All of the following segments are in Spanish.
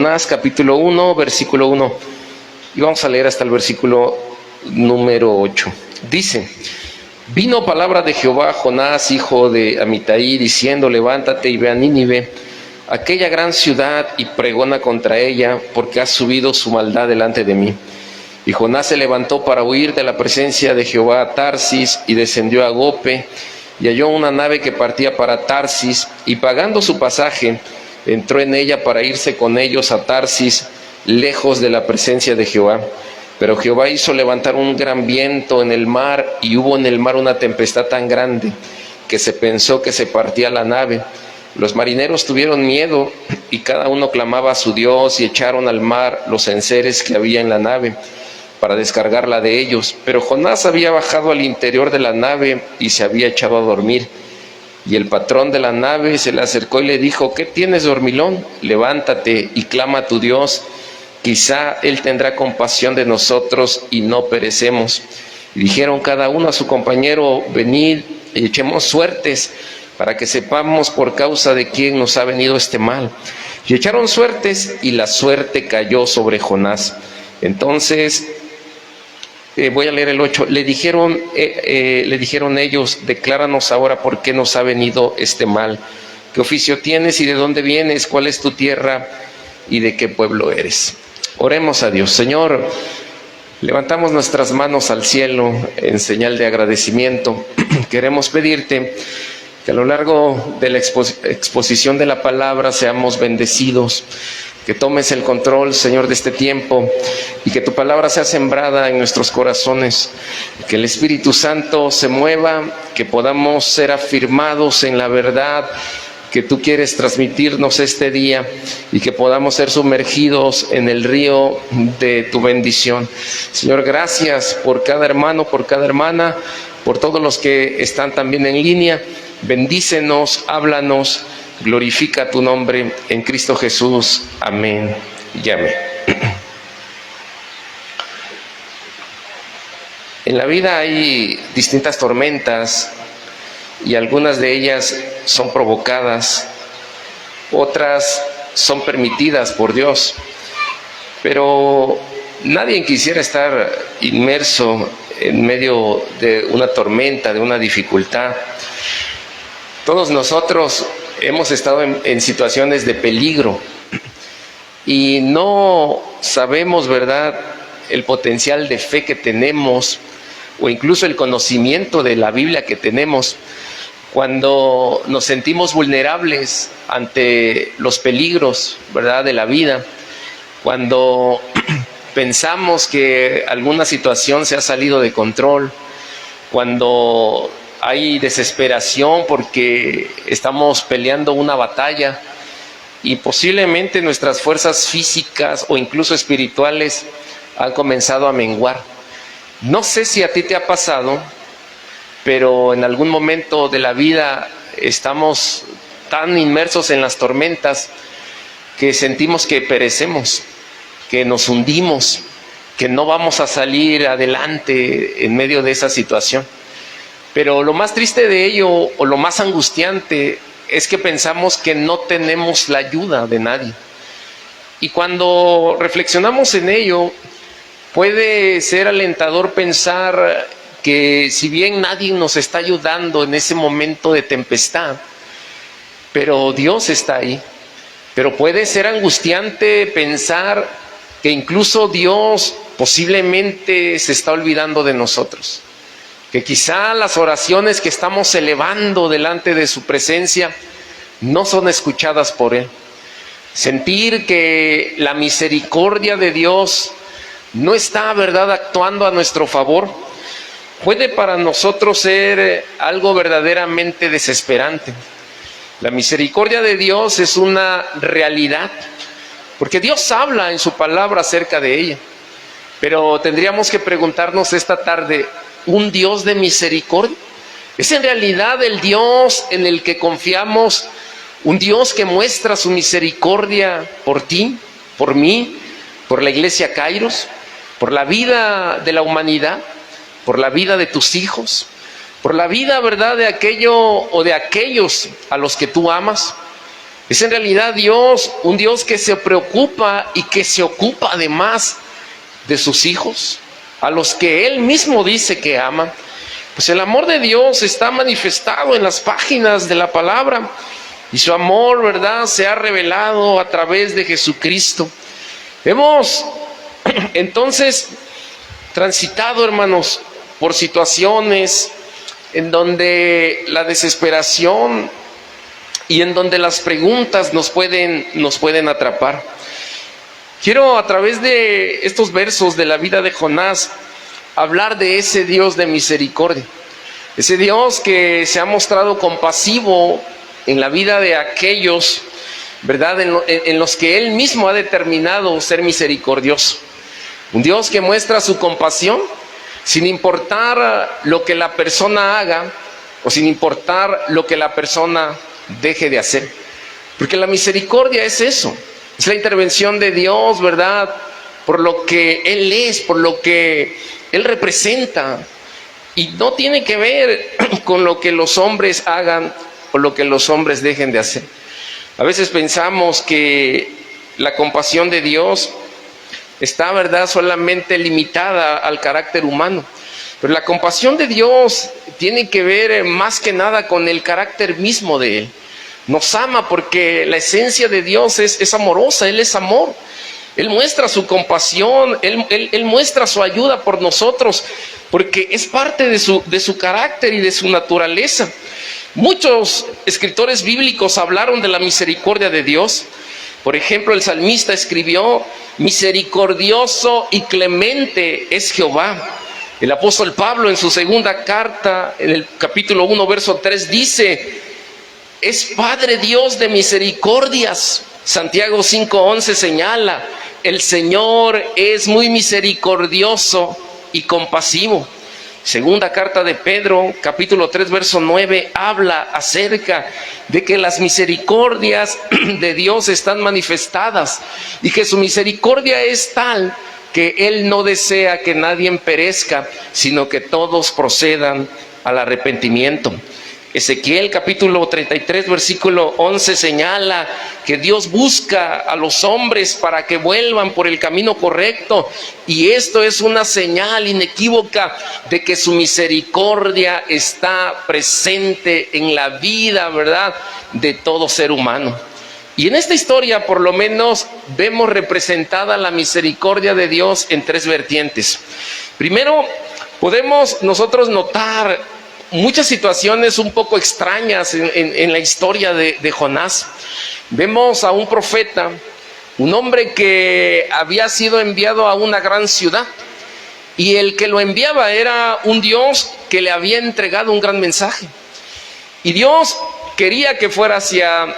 Jonás capítulo 1, versículo 1. Y vamos a leer hasta el versículo número 8. Dice: vino palabra de Jehová a Jonás, hijo de Amitai, diciendo: levántate y ve a Nínive, aquella gran ciudad, y pregona contra ella, porque ha subido su maldad delante de mí. Y Jonás se levantó para huir de la presencia de Jehová a Tarsis, y descendió a Gope, y halló una nave que partía para Tarsis, y pagando su pasaje, entró en ella para irse con ellos a Tarsis, lejos de la presencia de Jehová. Pero Jehová hizo levantar un gran viento en el mar, y hubo en el mar una tempestad tan grande, que se pensó que se partía la nave. Los marineros tuvieron miedo, y cada uno clamaba a su Dios, y echaron al mar los enseres que había en la nave, para descargarla de ellos. Pero Jonás había bajado al interior de la nave, y se había echado a dormir. Y el patrón de la nave se le acercó y le dijo: ¿qué tienes, dormilón? Levántate y clama a tu Dios, quizá él tendrá compasión de nosotros y no perecemos. Y dijeron cada uno a su compañero: venid y echemos suertes, para que sepamos por causa de quién nos ha venido este mal. Y echaron suertes, y la suerte cayó sobre Jonás. Entonces, voy a leer el 8. Le dijeron ellos: decláranos ahora por qué nos ha venido este mal. ¿Qué oficio tienes y de dónde vienes? ¿Cuál es tu tierra y de qué pueblo eres? Oremos a Dios. Señor, levantamos nuestras manos al cielo en señal de agradecimiento. Queremos pedirte que a lo largo de la exposición de la palabra seamos bendecidos, que tomes el control, Señor, de este tiempo, y que tu palabra sea sembrada en nuestros corazones, que el Espíritu Santo se mueva, que podamos ser afirmados en la verdad que tú quieres transmitirnos este día, y que podamos ser sumergidos en el río de tu bendición. Señor, gracias por cada hermano, por cada hermana, por todos los que están también en línea. Bendícenos, háblanos, glorifica tu nombre en Cristo Jesús. Amén y amén. En la vida hay distintas tormentas, y algunas de ellas son provocadas, otras son permitidas por Dios. Pero nadie quisiera estar inmerso en medio de una tormenta, de una dificultad. Todos nosotros hemos estado en situaciones de peligro, y no sabemos, ¿verdad?, el potencial de fe que tenemos, o incluso el conocimiento de la Biblia que tenemos, cuando nos sentimos vulnerables ante los peligros, ¿verdad?, de la vida, cuando pensamos que alguna situación se ha salido de control, cuando hay desesperación porque estamos peleando una batalla y posiblemente nuestras fuerzas físicas o incluso espirituales han comenzado a menguar. No sé si a ti te ha pasado, pero en algún momento de la vida estamos tan inmersos en las tormentas que sentimos que perecemos, que nos hundimos, que no vamos a salir adelante en medio de esa situación. Pero lo más triste de ello, o lo más angustiante, es que pensamos que no tenemos la ayuda de nadie. Y cuando reflexionamos en ello, puede ser alentador pensar que si bien nadie nos está ayudando en ese momento de tempestad, pero Dios está ahí. Pero puede ser angustiante pensar que incluso Dios posiblemente se está olvidando de nosotros, que quizá las oraciones que estamos elevando delante de su presencia no son escuchadas por Él. Sentir que la misericordia de Dios no está, ¿verdad?, actuando a nuestro favor, puede para nosotros ser algo verdaderamente desesperante. La misericordia de Dios es una realidad, porque Dios habla en su palabra acerca de ella. Pero tendríamos que preguntarnos esta tarde: ¿un Dios de misericordia? ¿Es en realidad el Dios en el que confiamos un Dios que muestra su misericordia por ti, por mí, por la iglesia Kairos, por la vida de la humanidad, por la vida de tus hijos, por la vida, ¿verdad?, de aquello o de aquellos a los que tú amas? Es en realidad Dios, un Dios que se preocupa y que se ocupa además de sus hijos, a los que Él mismo dice que ama. Pues el amor de Dios está manifestado en las páginas de la palabra, y su amor, ¿verdad?, se ha revelado a través de Jesucristo. Hemos entonces transitado, hermanos, por situaciones en donde la desesperación y en donde las preguntas nos pueden atrapar. Quiero, a través de estos versos de la vida de Jonás, hablar de ese Dios de misericordia, ese Dios que se ha mostrado compasivo en la vida de aquellos, ¿verdad?, en los que Él mismo ha determinado ser misericordioso. Un Dios que muestra su compasión sin importar lo que la persona haga o sin importar lo que la persona deje de hacer. Porque la misericordia es eso, es la intervención de Dios, ¿verdad?, por lo que Él es, por lo que Él representa. Y no tiene que ver con lo que los hombres hagan o lo que los hombres dejen de hacer. A veces pensamos que la compasión de Dios está, ¿verdad?, solamente limitada al carácter humano. Pero la compasión de Dios tiene que ver más que nada con el carácter mismo de Él. Nos ama porque la esencia de Dios es amorosa, Él es amor. Él muestra su compasión, Él muestra su ayuda por nosotros, porque es parte de su carácter y de su naturaleza. Muchos escritores bíblicos hablaron de la misericordia de Dios. Por ejemplo, el salmista escribió: misericordioso y clemente es Jehová. El apóstol Pablo, en su segunda carta, en el capítulo 1, verso 3, dice: es Padre Dios de misericordias. Santiago 5:11 señala: el Señor es muy misericordioso y compasivo. Segunda carta de Pedro, capítulo 3, verso 9, habla acerca de que las misericordias de Dios están manifestadas y que su misericordia es tal que Él no desea que nadie perezca, sino que todos procedan al arrepentimiento. Ezequiel capítulo 33 versículo 11 señala que Dios busca a los hombres para que vuelvan por el camino correcto, y esto es una señal inequívoca de que su misericordia está presente en la vida, ¿verdad?, de todo ser humano. Y en esta historia por lo menos vemos representada la misericordia de Dios en tres vertientes. Primero, podemos nosotros notar muchas situaciones un poco extrañas en la historia de Jonás. Vemos a un profeta, un hombre que había sido enviado a una gran ciudad, y el que lo enviaba era un Dios que le había entregado un gran mensaje. Y Dios quería que fuera hacia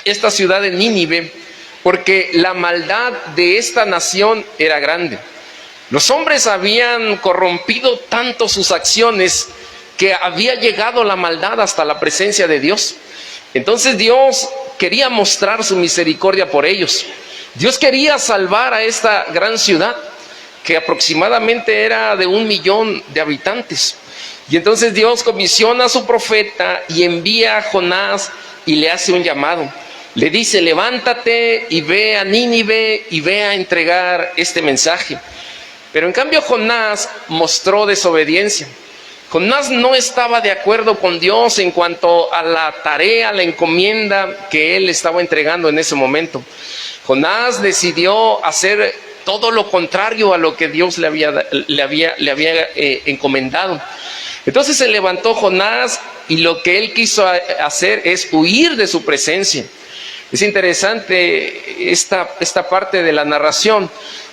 esta ciudad de Nínive, porque la maldad de esta nación era grande. Los hombres habían corrompido tanto sus acciones que había llegado la maldad hasta la presencia de Dios. Entonces Dios quería mostrar su misericordia por ellos. Dios quería salvar a esta gran ciudad, que aproximadamente era de 1 millón de habitantes. Y entonces Dios comisiona a su profeta y envía a Jonás y le hace un llamado. Le dice: levántate y ve a Nínive y ve a entregar este mensaje. Pero en cambio Jonás mostró desobediencia. Jonás no estaba de acuerdo con Dios en cuanto a la tarea, la encomienda que él estaba entregando en ese momento. Jonás decidió hacer todo lo contrario a lo que Dios le había encomendado. Entonces se levantó Jonás y lo que él quiso hacer es huir de su presencia. Es interesante esta parte de la narración,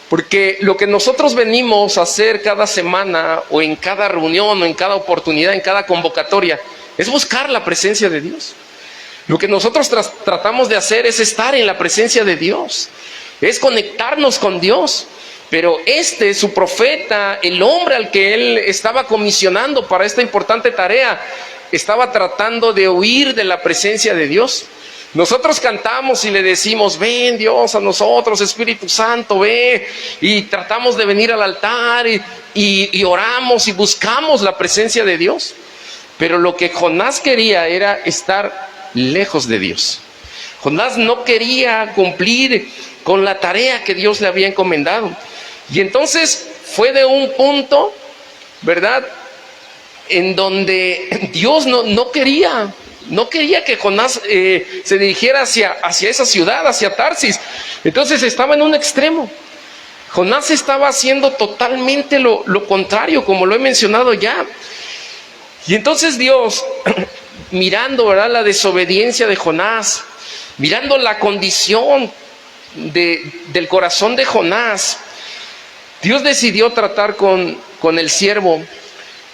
porque lo que nosotros venimos a hacer cada semana o en cada reunión o en cada oportunidad, en cada convocatoria, es buscar la presencia de Dios. Lo que nosotros tratamos de hacer es estar en la presencia de Dios, es conectarnos con Dios. Pero su profeta, el hombre al que él estaba comisionando para esta importante tarea, estaba tratando de huir de la presencia de Dios. Nosotros cantamos y le decimos: ven Dios a nosotros, Espíritu Santo, ve. Y tratamos de venir al altar y oramos y buscamos la presencia de Dios. Pero lo que Jonás quería era estar lejos de Dios. Jonás no quería cumplir con la tarea que Dios le había encomendado. Y entonces fue de un punto, ¿verdad?, en donde Dios no quería que Jonás se dirigiera hacia esa ciudad, hacia Tarsis. Entonces estaba en un extremo. Jonás estaba haciendo totalmente lo contrario, como lo he mencionado ya. Y entonces Dios, mirando, ¿verdad?, la desobediencia de Jonás, mirando la condición del corazón de Jonás, Dios decidió tratar con el siervo.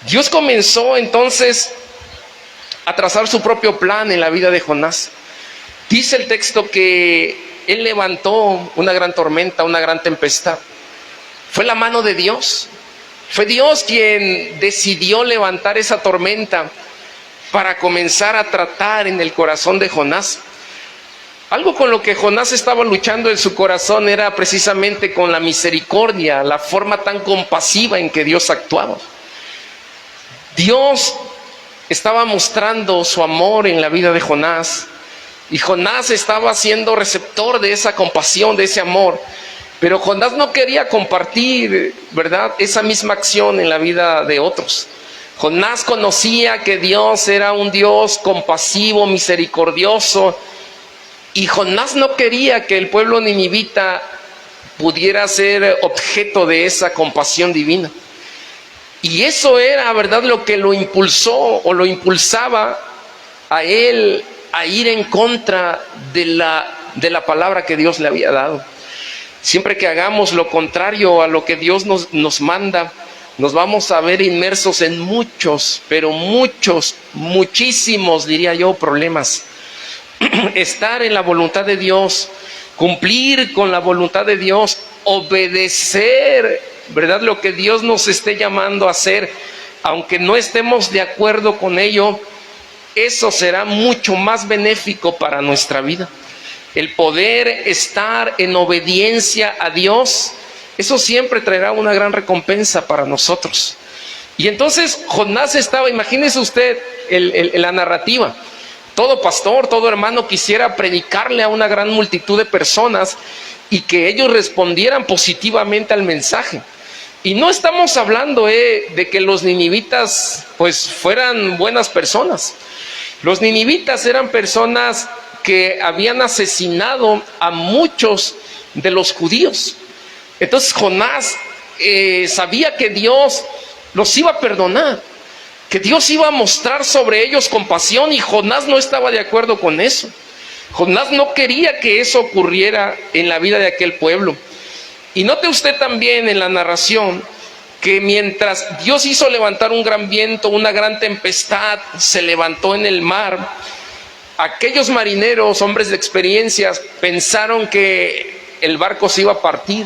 Dios comenzó entonces a trazar su propio plan en la vida de Jonás. Dice el texto que él levantó una gran tormenta, una gran tempestad. Fue la mano de Dios. Fue Dios quien decidió levantar esa tormenta para comenzar a tratar en el corazón de Jonás. Algo con lo que Jonás estaba luchando en su corazón era precisamente con la misericordia, la forma tan compasiva en que Dios actuaba. Dios estaba mostrando su amor en la vida de Jonás, y Jonás estaba siendo receptor de esa compasión, de ese amor. Pero Jonás no quería compartir, ¿verdad?, esa misma acción en la vida de otros. Jonás conocía que Dios era un Dios compasivo, misericordioso, y Jonás no quería que el pueblo ninivita pudiera ser objeto de esa compasión divina. Y eso era, ¿verdad?, lo que lo impulsó o lo impulsaba a él a ir en contra de la palabra que Dios le había dado. Siempre que hagamos lo contrario a lo que Dios nos manda, nos vamos a ver inmersos en muchos, pero muchísimos, diría yo, problemas. Estar en la voluntad de Dios, cumplir con la voluntad de Dios, obedecer, ¿verdad?, lo que Dios nos esté llamando a hacer, aunque no estemos de acuerdo con ello, eso será mucho más benéfico para nuestra vida. El poder estar en obediencia a Dios, eso siempre traerá una gran recompensa para nosotros. Y entonces Jonás estaba, imagínese usted la narrativa. Todo pastor, todo hermano quisiera predicarle a una gran multitud de personas y que ellos respondieran positivamente al mensaje. Y no estamos hablando de que los ninivitas pues fueran buenas personas. Los ninivitas eran personas que habían asesinado a muchos de los judíos. Entonces Jonás sabía que Dios los iba a perdonar, que Dios iba a mostrar sobre ellos compasión, y Jonás no estaba de acuerdo con eso. Jonás no quería que eso ocurriera en la vida de aquel pueblo. Y note usted también en la narración que mientras Dios hizo levantar un gran viento, una gran tempestad se levantó en el mar, aquellos marineros, hombres de experiencias, pensaron que el barco se iba a partir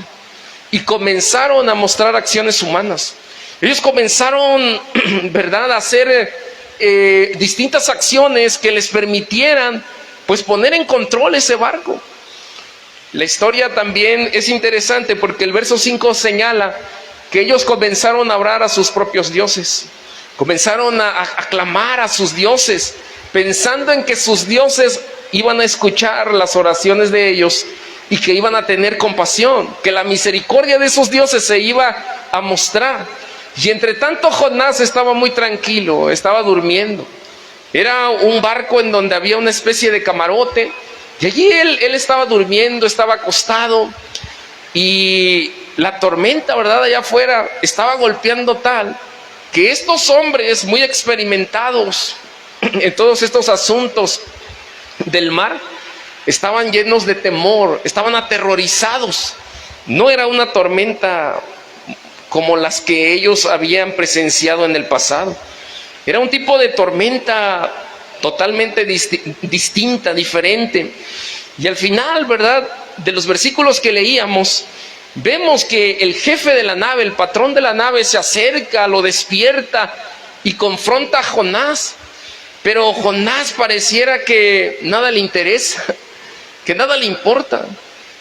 y comenzaron a mostrar acciones humanas. Ellos comenzaron, ¿verdad?, a hacer distintas acciones que les permitieran pues poner en control ese barco. La historia también es interesante porque el verso 5 señala que ellos comenzaron a orar a sus propios dioses, comenzaron a clamar a sus dioses, pensando en que sus dioses iban a escuchar las oraciones de ellos y que iban a tener compasión, que la misericordia de esos dioses se iba a mostrar. Y entre tanto Jonás estaba muy tranquilo, estaba durmiendo. Era un barco en donde había una especie de camarote, y allí él estaba durmiendo, estaba acostado, y la tormenta, ¿verdad?, allá afuera estaba golpeando tal que estos hombres muy experimentados en todos estos asuntos del mar estaban llenos de temor, estaban aterrorizados. No era una tormenta como las que ellos habían presenciado en el pasado. Era un tipo de tormenta totalmente distinta, diferente. Y al final, ¿verdad?, de los versículos que leíamos, vemos que el jefe de la nave, el patrón de la nave, se acerca, lo despierta y confronta a Jonás. Pero Jonás pareciera que nada le interesa, que nada le importa.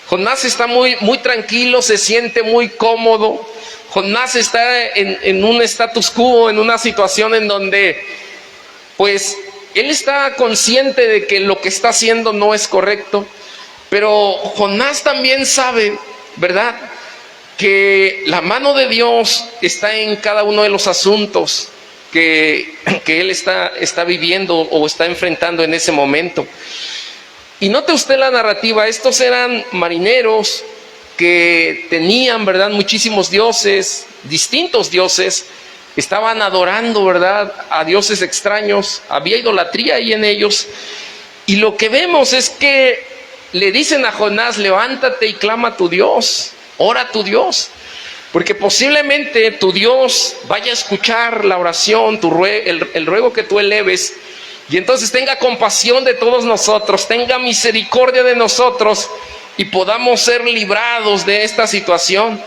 Jonás está muy tranquilo, se siente muy cómodo. Jonás está en un status quo, en una situación en donde pues él está consciente de que lo que está haciendo no es correcto, pero Jonás también sabe, ¿verdad?, que la mano de Dios está en cada uno de los asuntos que él está viviendo o está enfrentando en ese momento. Y note usted la narrativa, estos eran marineros que tenían, ¿verdad?, muchísimos dioses, distintos dioses, estaban adorando, ¿verdad?, a dioses extraños, había idolatría ahí en ellos. Y lo que vemos es que le dicen a Jonás: levántate y clama a tu Dios, ora a tu Dios, porque posiblemente tu Dios vaya a escuchar la oración, el ruego que tú eleves, y entonces tenga compasión de todos nosotros, tenga misericordia de nosotros y podamos ser librados de esta situación.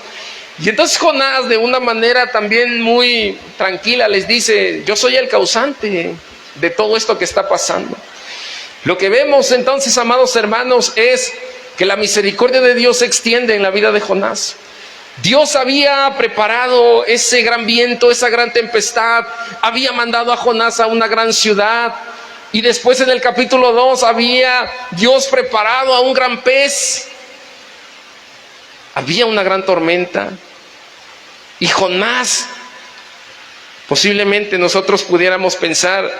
Y entonces Jonás, de una manera también muy tranquila, les dice: yo soy el causante de todo esto que está pasando. Lo que vemos entonces, amados hermanos, es que la misericordia de Dios se extiende en la vida de Jonás. Dios había preparado ese gran viento, esa gran tempestad, había mandado a Jonás a una gran ciudad, y después en el capítulo 2 había Dios preparado a un gran pez. Había una gran tormenta, y Jonás, posiblemente nosotros pudiéramos pensar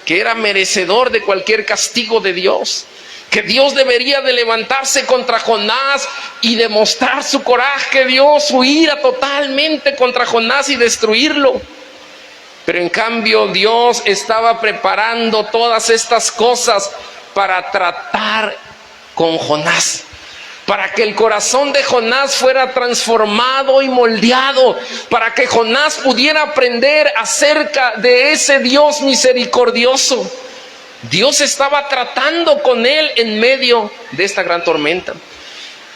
que era merecedor de cualquier castigo de Dios, que Dios debería de levantarse contra Jonás y demostrar su coraje, Dios, su ira totalmente contra Jonás y destruirlo. Pero en cambio Dios estaba preparando todas estas cosas para tratar con Jonás, para que el corazón de Jonás fuera transformado y moldeado, para que Jonás pudiera aprender acerca de ese Dios misericordioso. Dios estaba tratando con él en medio de esta gran tormenta.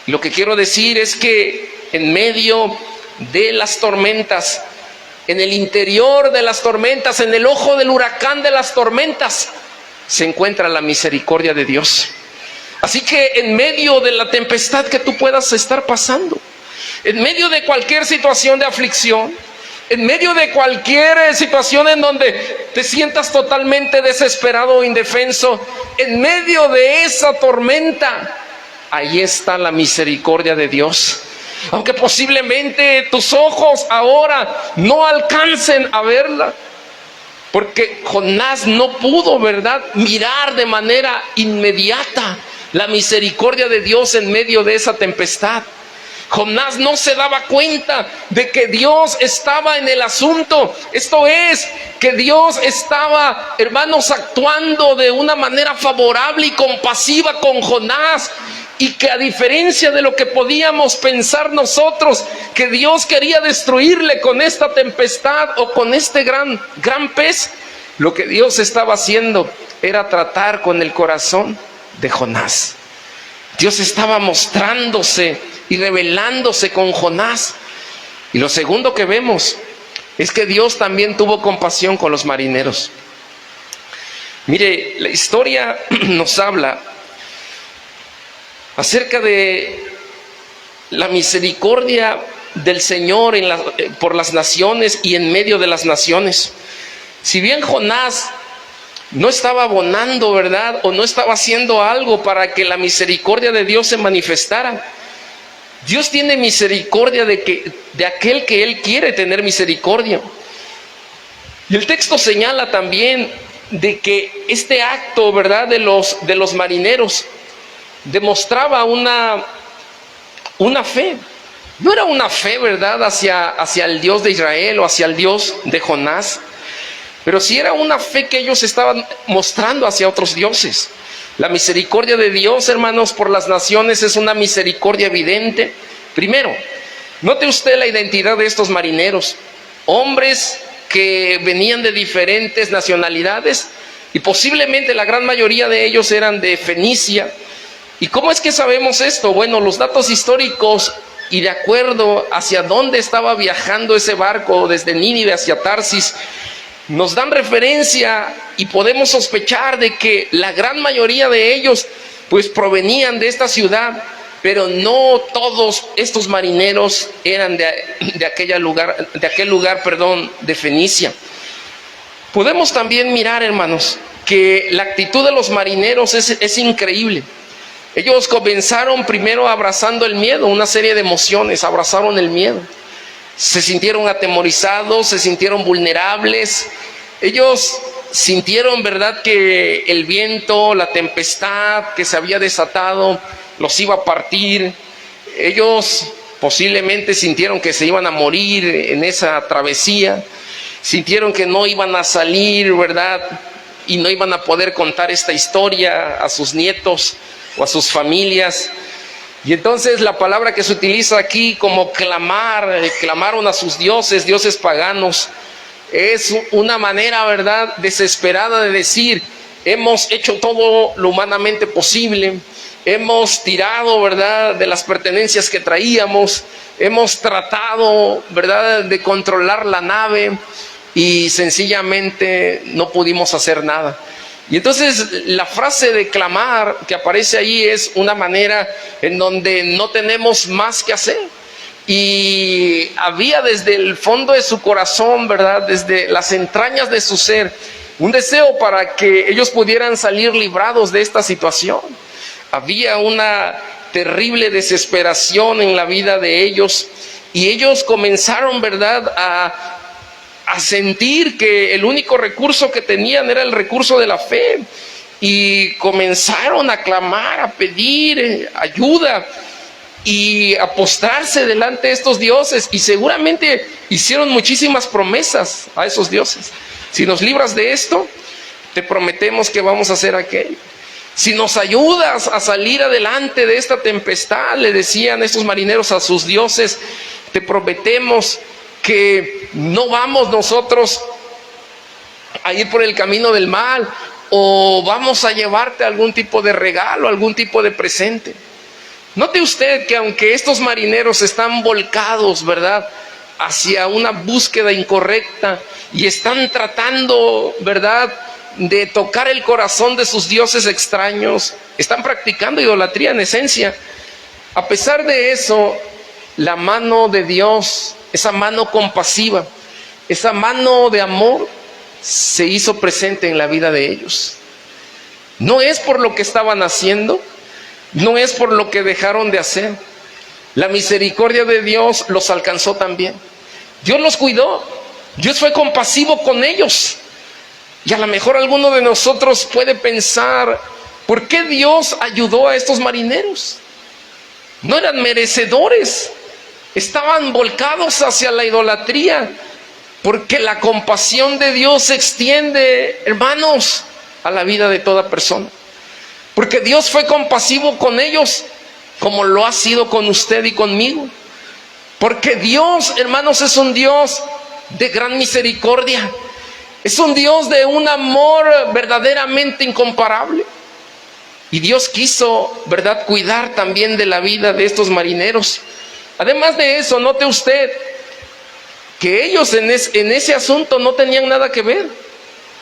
Lo que quiero decir es que en medio de las tormentas, en el interior de las tormentas, en el ojo del huracán de las tormentas, se encuentra la misericordia de Dios. Así que en medio de la tempestad que tú puedas estar pasando, en medio de cualquier situación de aflicción, en medio de cualquier situación en donde te sientas totalmente desesperado o indefenso, en medio de esa tormenta, ahí está la misericordia de Dios. Aunque posiblemente tus ojos ahora no alcancen a verla, porque Jonás no pudo, ¿verdad?, mirar de manera inmediata la misericordia de Dios en medio de esa tempestad. Jonás no se daba cuenta de que Dios estaba en el asunto. Esto es, que Dios estaba, hermanos, actuando de una manera favorable y compasiva con Jonás, y que a diferencia de lo que podíamos pensar nosotros, que Dios quería destruirle con esta tempestad o con este gran pez, lo que Dios estaba haciendo era tratar con el corazón de Jonás. Dios estaba mostrándose y revelándose con Jonás. Y lo segundo que vemos es que Dios también tuvo compasión con los marineros. Mire, la historia nos habla acerca de la misericordia del Señor por las naciones y en medio de las naciones. Si bien Jonás no estaba abonando, ¿verdad?, o no estaba haciendo algo para que la misericordia de Dios se manifestara, Dios tiene misericordia de aquel que Él quiere tener misericordia. Y el texto señala también de que este acto, ¿verdad?, de los marineros demostraba una fe. No era una fe, ¿verdad?, hacia el Dios de Israel o hacia el Dios de Jonás, pero sí era una fe que ellos estaban mostrando hacia otros dioses. La misericordia de Dios, hermanos, por las naciones es una misericordia evidente. Primero, note usted la identidad de estos marineros, hombres que venían de diferentes nacionalidades, y posiblemente la gran mayoría de ellos eran de Fenicia. ¿Y cómo es que sabemos esto? Bueno, los datos históricos y de acuerdo hacia dónde estaba viajando ese barco, desde Nínive hacia Tarsis, nos dan referencia y podemos sospechar de que la gran mayoría de ellos pues provenían de esta ciudad, pero no todos estos marineros eran de aquel lugar, de Fenicia. Podemos también mirar, hermanos, que la actitud de los marineros es increíble. Ellos comenzaron primero abrazando el miedo, una serie de emociones, abrazaron el miedo. Se sintieron atemorizados, se sintieron vulnerables. Ellos sintieron, ¿verdad?, que el viento, la tempestad que se había desatado, los iba a partir. Ellos posiblemente sintieron que se iban a morir en esa travesía. Sintieron que no iban a salir, ¿verdad?, y no iban a poder contar esta historia a sus nietos o a sus familias. Y entonces la palabra que se utiliza aquí como clamar, clamaron a sus dioses, dioses paganos, es una manera, ¿verdad?, desesperada de decir: hemos hecho todo lo humanamente posible, hemos tirado, ¿verdad?, de las pertenencias que traíamos, hemos tratado, ¿verdad?, de controlar la nave y sencillamente no pudimos hacer nada. Y entonces la frase de clamar que aparece ahí es una manera en donde no tenemos más que hacer. Y había desde el fondo de su corazón, ¿verdad?, desde las entrañas de su ser, un deseo para que ellos pudieran salir librados de esta situación. Había una terrible desesperación en la vida de ellos, y ellos comenzaron, ¿verdad?, a sentir que el único recurso que tenían era el recurso de la fe, y comenzaron a clamar, a pedir ayuda y a postrarse delante de estos dioses, y seguramente hicieron muchísimas promesas a esos dioses. Si nos libras de esto, te prometemos que vamos a hacer aquello. Si nos ayudas a salir adelante de esta tempestad, le decían estos marineros a sus dioses, te prometemos que no vamos nosotros a ir por el camino del mal, o vamos a llevarte algún tipo de regalo, algún tipo de presente. Note usted que aunque estos marineros están volcados, ¿verdad?, hacia una búsqueda incorrecta, y están tratando, ¿verdad?, de tocar el corazón de sus dioses extraños, están practicando idolatría en esencia. A pesar de eso, la mano de Dios, esa mano compasiva, esa mano de amor, se hizo presente en la vida de ellos. No es por lo que estaban haciendo, no es por lo que dejaron de hacer. La misericordia de Dios los alcanzó también. Dios los cuidó, Dios fue compasivo con ellos. Y a lo mejor alguno de nosotros puede pensar: ¿por qué Dios ayudó a estos marineros? No eran merecedores, estaban volcados hacia la idolatría, porque la compasión de Dios se extiende, hermanos, a la vida de toda persona. Porque Dios fue compasivo con ellos, como lo ha sido con usted y conmigo. Porque Dios, hermanos, es un Dios de gran misericordia. Es un Dios de un amor verdaderamente incomparable. Y Dios quiso, ¿verdad?, cuidar también de la vida de estos marineros. Además de eso, note usted que ellos en ese asunto no tenían nada que ver.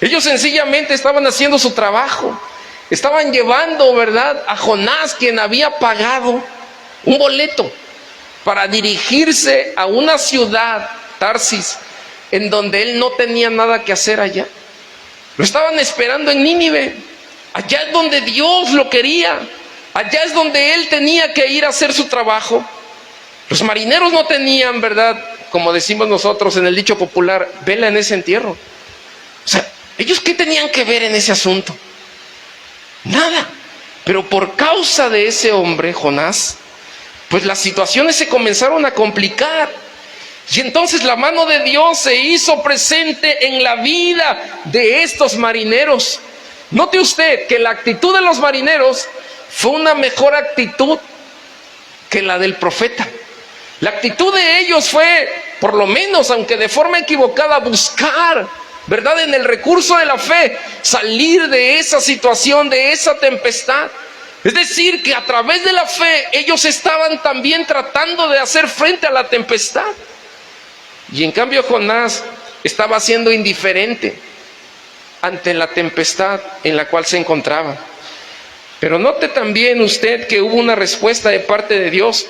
Ellos sencillamente estaban haciendo su trabajo. Estaban llevando, ¿verdad?, a Jonás, quien había pagado un boleto para dirigirse a una ciudad, Tarsis, en donde él no tenía nada que hacer allá. Lo estaban esperando en Nínive. Allá es donde Dios lo quería. Allá es donde él tenía que ir a hacer su trabajo. Los marineros no tenían, ¿verdad?, como decimos nosotros en el dicho popular, vela en ese entierro. O sea, ¿ellos qué tenían que ver en ese asunto? Nada. Pero por causa de ese hombre, Jonás, pues las situaciones se comenzaron a complicar. Y entonces la mano de Dios se hizo presente en la vida de estos marineros. Note usted que la actitud de los marineros fue una mejor actitud que la del profeta. La actitud de ellos fue, por lo menos, aunque de forma equivocada, buscar, ¿verdad?, en el recurso de la fe, salir de esa situación, de esa tempestad. Es decir, que a través de la fe ellos estaban también tratando de hacer frente a la tempestad. Y en cambio Jonás estaba siendo indiferente ante la tempestad en la cual se encontraba. Pero note también usted que hubo una respuesta de parte de Dios.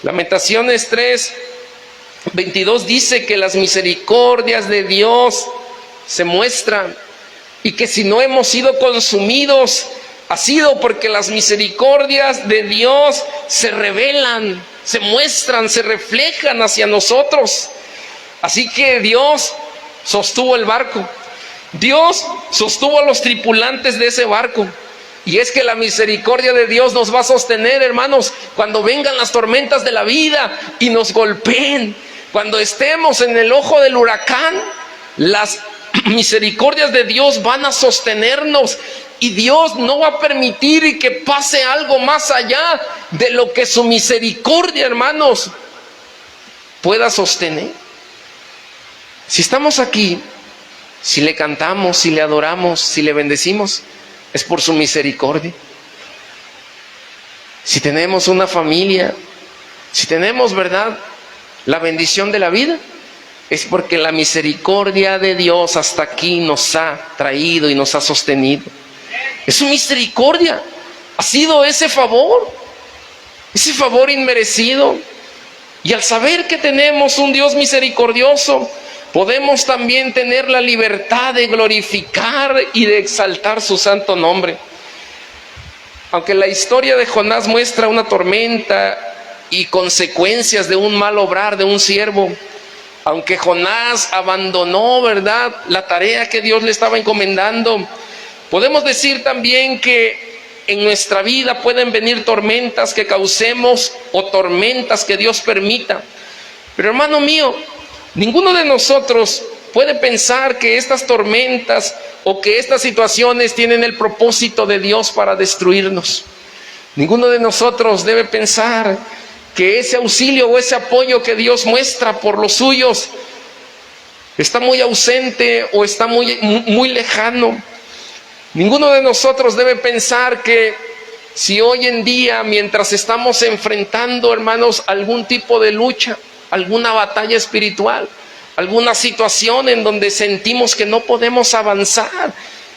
Lamentaciones 3:22 dice que las misericordias de Dios se muestran y que si no hemos sido consumidos, ha sido porque las misericordias de Dios se revelan, se muestran, se reflejan hacia nosotros. Así que Dios sostuvo el barco. Dios sostuvo a los tripulantes de ese barco. Y es que la misericordia de Dios nos va a sostener, hermanos, cuando vengan las tormentas de la vida y nos golpeen. Cuando estemos en el ojo del huracán, las misericordias de Dios van a sostenernos. Y Dios no va a permitir que pase algo más allá de lo que su misericordia, hermanos, pueda sostener. Si estamos aquí, si le cantamos, si le adoramos, si le bendecimos, es por su misericordia. Si tenemos una familia, si tenemos, ¿verdad?, la bendición de la vida, es porque la misericordia de Dios hasta aquí nos ha traído y nos ha sostenido. Es su misericordia, ha sido ese favor inmerecido. Y al saber que tenemos un Dios misericordioso, podemos también tener la libertad de glorificar y de exaltar su santo nombre. Aunque la historia de Jonás muestra una tormenta y consecuencias de un mal obrar de un siervo, aunque Jonás abandonó, ¿verdad?, la tarea que Dios le estaba encomendando, podemos decir también que en nuestra vida pueden venir tormentas que causemos o tormentas que Dios permita. Pero hermano mío, ninguno de nosotros puede pensar que estas tormentas o que estas situaciones tienen el propósito de Dios para destruirnos. Ninguno de nosotros debe pensar que ese auxilio o ese apoyo que Dios muestra por los suyos está muy ausente o está muy lejano. Ninguno de nosotros debe pensar que si hoy en día, mientras estamos enfrentando, hermanos, algún tipo de lucha, alguna batalla espiritual, alguna situación en donde sentimos que no podemos avanzar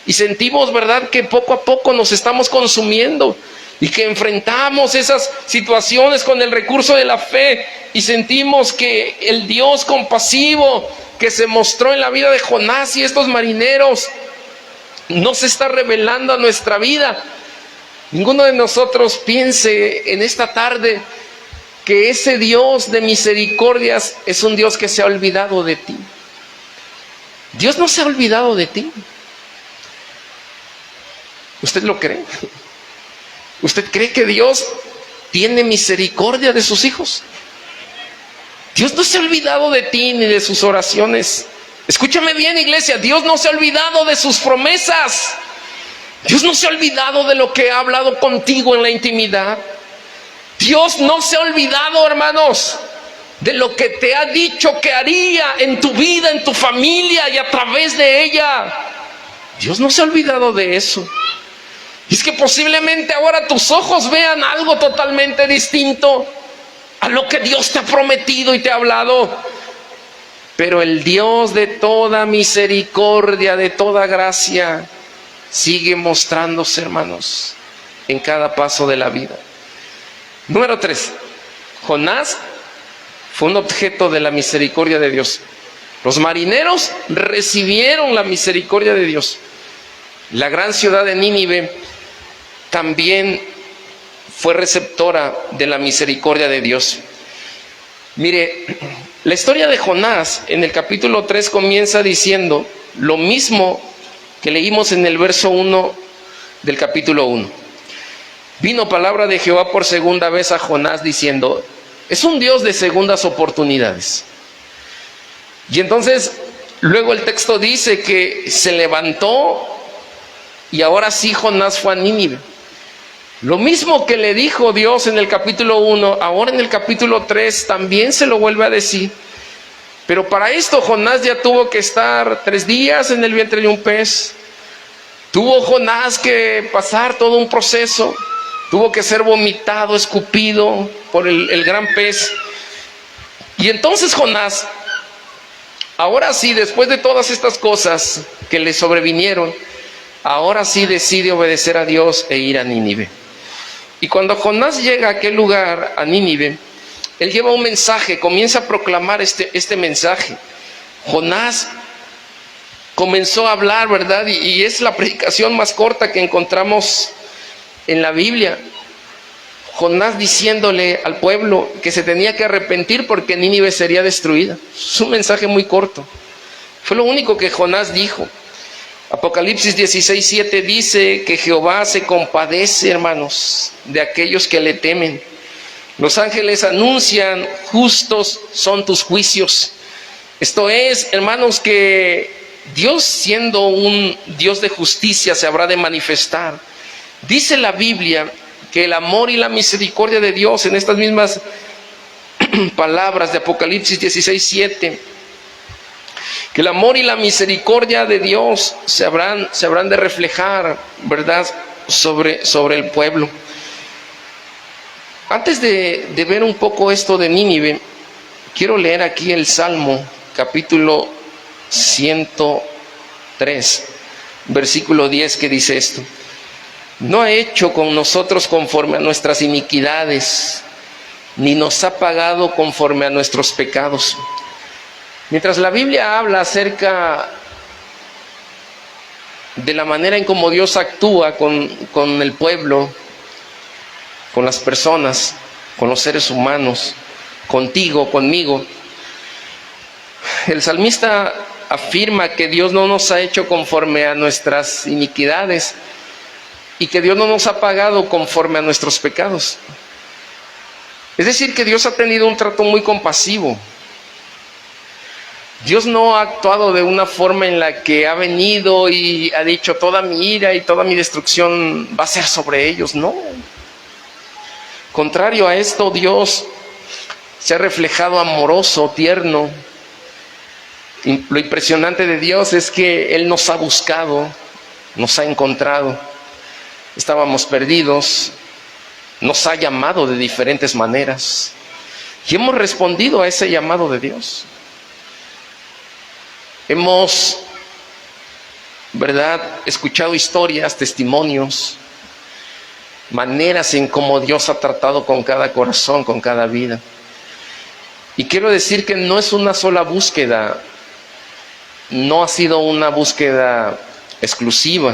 y sentimos, ¿verdad?, que poco a poco nos estamos consumiendo y que enfrentamos esas situaciones con el recurso de la fe y sentimos que el Dios compasivo que se mostró en la vida de Jonás y estos marineros no se está revelando a nuestra vida. Ninguno de nosotros piense en esta tarde que ese Dios de misericordias es un Dios que se ha olvidado de ti. Dios no se ha olvidado de ti. ¿Usted lo cree? ¿Usted cree que Dios tiene misericordia de sus hijos? Dios no se ha olvidado de ti ni de sus oraciones. Escúchame bien, iglesia, Dios no se ha olvidado de sus promesas. Dios no se ha olvidado de lo que ha hablado contigo en la intimidad. Dios no se ha olvidado, hermanos, de lo que te ha dicho que haría en tu vida, en tu familia y a través de ella. Dios no se ha olvidado de eso. Y es que posiblemente ahora tus ojos vean algo totalmente distinto a lo que Dios te ha prometido y te ha hablado. Pero el Dios de toda misericordia, de toda gracia, sigue mostrándose, hermanos, en cada paso de la vida. Número 3, Jonás fue un objeto de la misericordia de Dios. Los marineros recibieron la misericordia de Dios. La gran ciudad de Nínive también fue receptora de la misericordia de Dios. Mire, la historia de Jonás en el capítulo 3 comienza diciendo lo mismo que leímos en el verso 1 del capítulo 1. Vino palabra de Jehová por segunda vez a Jonás diciendo, es un Dios de segundas oportunidades. Y entonces luego el texto dice que se levantó y ahora sí Jonás fue a Nínive. Lo mismo que le dijo Dios en el capítulo 1, ahora en el capítulo 3 también se lo vuelve a decir. Pero para esto Jonás ya tuvo que estar 3 días en el vientre de un pez. Tuvo Jonás que pasar todo un proceso. Tuvo que ser vomitado, escupido por el gran pez. Y entonces Jonás, ahora sí, después de todas estas cosas que le sobrevinieron, ahora sí decide obedecer a Dios e ir a Nínive. Y cuando Jonás llega a aquel lugar, a Nínive, él lleva un mensaje, comienza a proclamar este mensaje. Jonás comenzó a hablar, ¿verdad? Y es la predicación más corta que encontramos en la Biblia. Jonás diciéndole al pueblo que se tenía que arrepentir porque Nínive sería destruida. Es un mensaje muy corto. Fue lo único que Jonás dijo. Apocalipsis 16:7 dice que Jehová se compadece, hermanos, de aquellos que le temen. Los ángeles anuncian: justos son tus juicios. Esto es, hermanos, que Dios, siendo un Dios de justicia, se habrá de manifestar. Dice la Biblia que el amor y la misericordia de Dios, en estas mismas palabras de Apocalipsis 16:7, que el amor y la misericordia de Dios se habrán de reflejar, ¿verdad?, sobre el pueblo. Antes de ver un poco esto de Nínive, quiero leer aquí el Salmo, capítulo 103, versículo 10, que dice esto: no ha hecho con nosotros conforme a nuestras iniquidades, ni nos ha pagado conforme a nuestros pecados. Mientras la Biblia habla acerca de la manera en cómo Dios actúa con el pueblo, con las personas, con los seres humanos, contigo, conmigo, el salmista afirma que Dios no nos ha hecho conforme a nuestras iniquidades y que Dios no nos ha pagado conforme a nuestros pecados. Es decir, que Dios ha tenido un trato muy compasivo. Dios no ha actuado de una forma en la que ha venido y ha dicho: toda mi ira y toda mi destrucción va a ser sobre ellos. No. Contrario a esto, Dios se ha reflejado amoroso, tierno. Y lo impresionante de Dios es que Él nos ha buscado, nos ha encontrado. Estábamos perdidos, nos ha llamado de diferentes maneras y hemos respondido a ese llamado de Dios. Hemos, ¿verdad?, escuchado historias, testimonios, maneras en cómo Dios ha tratado con cada corazón, con cada vida. Y quiero decir que no es una sola búsqueda, no ha sido una búsqueda exclusiva,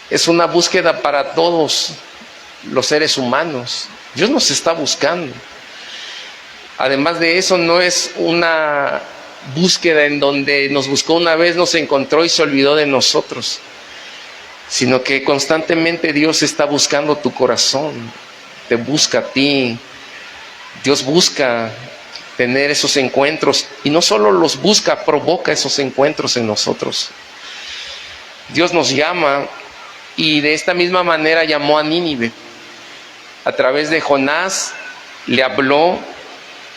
es una búsqueda para todos los seres humanos. Dios nos está buscando. Además de eso, no es una búsqueda en donde nos buscó una vez, nos encontró y se olvidó de nosotros, sino que constantemente Dios está buscando tu corazón, te busca a ti. Dios busca tener esos encuentros, y no solo los busca, provoca esos encuentros en nosotros. Dios nos llama, y de esta misma manera llamó a Nínive. A través de Jonás le habló,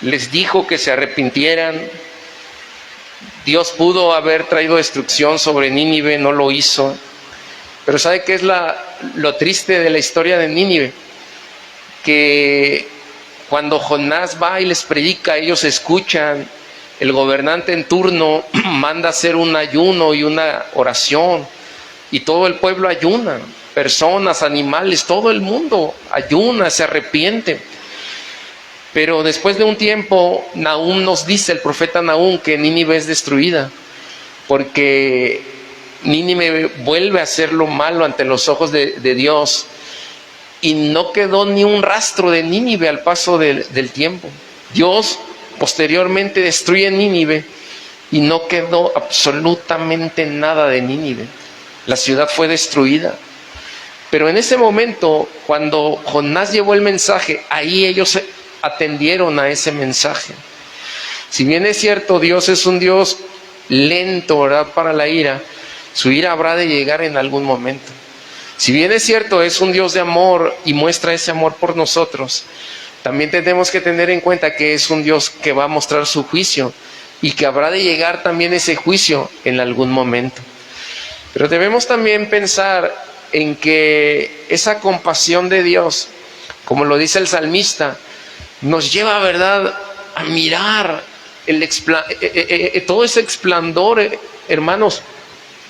les dijo que se arrepintieran. Dios pudo haber traído destrucción sobre Nínive, no lo hizo. Pero ¿sabe qué es lo triste de la historia de Nínive? Que cuando Jonás va y les predica, ellos escuchan. El gobernante en turno manda hacer un ayuno y una oración, y todo el pueblo ayuna, personas, animales, todo el mundo ayuna, se arrepiente. Pero después de un tiempo, Nahum nos dice, el profeta Nahum, que Nínive es destruida, porque Nínive vuelve a hacer lo malo ante los ojos de Dios, y no quedó ni un rastro de Nínive al paso del tiempo. Dios posteriormente destruye Nínive y no quedó absolutamente nada de Nínive. La ciudad fue destruida. Pero en ese momento, cuando Jonás llevó el mensaje, ahí ellos atendieron a ese mensaje. Si bien es cierto, Dios es un Dios lento, ¿verdad?, para la ira, su ira habrá de llegar en algún momento. Si bien es cierto, es un Dios de amor y muestra ese amor por nosotros, también tenemos que tener en cuenta que es un Dios que va a mostrar su juicio, y que habrá de llegar también ese juicio en algún momento. Pero debemos también pensar en que esa compasión de Dios, como lo dice el salmista, nos lleva, ¿verdad?, a mirar todo ese esplendor, hermanos,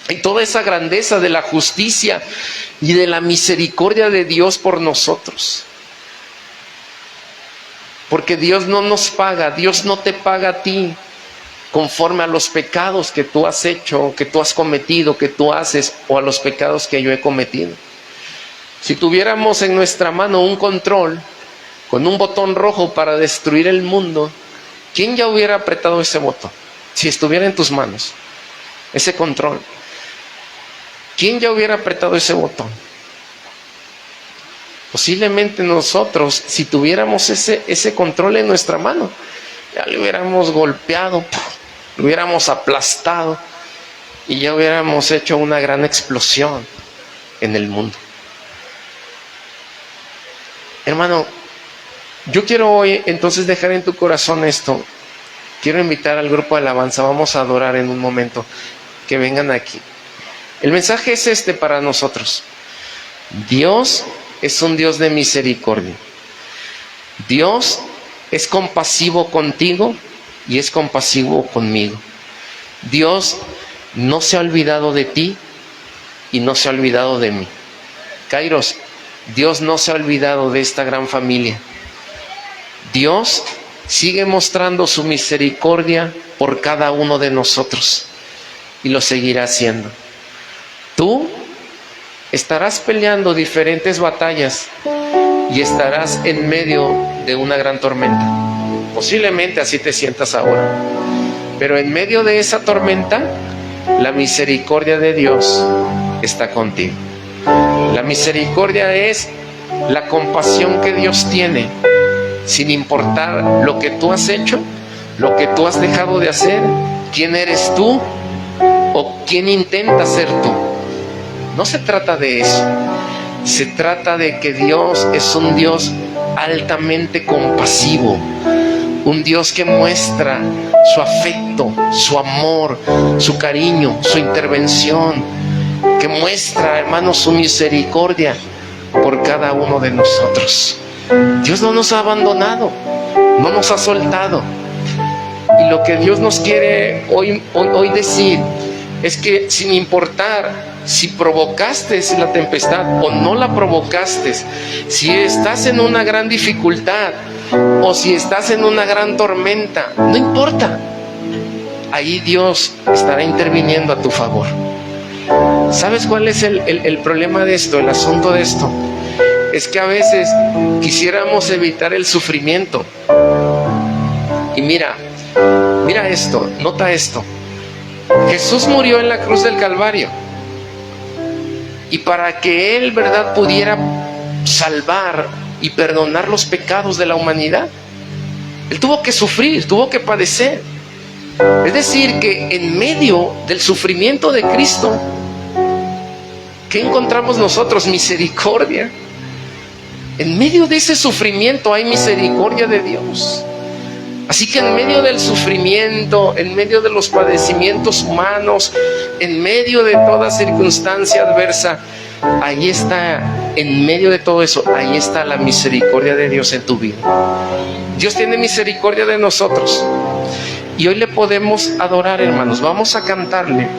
y toda esa grandeza de la justicia y de la misericordia de Dios por nosotros. Porque Dios no nos paga, Dios no te paga a ti conforme a los pecados que tú has hecho, que tú has cometido, que tú haces, o a los pecados que yo he cometido. Si tuviéramos en nuestra mano un control con un botón rojo para destruir el mundo, ¿quién ya hubiera apretado ese botón? Si estuviera en tus manos ese control, ¿quién ya hubiera apretado ese botón? Posiblemente nosotros, si tuviéramos ese control en nuestra mano, ya le hubiéramos golpeado, lo hubiéramos aplastado y ya hubiéramos hecho una gran explosión en el mundo. Hermano, yo quiero hoy entonces dejar en tu corazón esto. Quiero invitar al grupo de alabanza, vamos a adorar en un momento, que vengan aquí. El mensaje es este para nosotros. Dios es un Dios de misericordia. Dios es compasivo contigo y es compasivo conmigo. Dios no se ha olvidado de ti y no se ha olvidado de mí. Kairos, Dios no se ha olvidado de esta gran familia. Dios sigue mostrando su misericordia por cada uno de nosotros y lo seguirá haciendo. Tú estarás peleando diferentes batallas y estarás en medio de una gran tormenta. Posiblemente así te sientas ahora. Pero en medio de esa tormenta, la misericordia de Dios está contigo. La misericordia es la compasión que Dios tiene, sin importar lo que tú has hecho, lo que tú has dejado de hacer, quién eres tú o quién intenta ser tú. No se trata de eso. Se trata de que Dios es un Dios altamente compasivo, un Dios que muestra su afecto, su amor, su cariño, su intervención, que muestra, hermanos, su misericordia por cada uno de nosotros. Dios no nos ha abandonado, no nos ha soltado. Y lo que Dios nos quiere hoy decir es que sin importar si provocaste la tempestad o no la provocaste, si estás en una gran dificultad o si estás en una gran tormenta, no importa. Ahí Dios estará interviniendo a tu favor. ¿Sabes cuál es el problema de esto, el asunto de esto? Es que a veces quisiéramos evitar el sufrimiento. Y mira esto, nota esto. Jesús murió en la cruz del Calvario. Y para que Él, ¿verdad?, pudiera salvar y perdonar los pecados de la humanidad, Él tuvo que sufrir, tuvo que padecer. Es decir, que en medio del sufrimiento de Cristo, ¿qué encontramos nosotros? Misericordia. En medio de ese sufrimiento hay misericordia de Dios. Así que en medio del sufrimiento, en medio de los padecimientos humanos, en medio de toda circunstancia adversa, ahí está, en medio de todo eso, ahí está la misericordia de Dios en tu vida. Dios tiene misericordia de nosotros. Y hoy le podemos adorar, hermanos. Vamos a cantarle.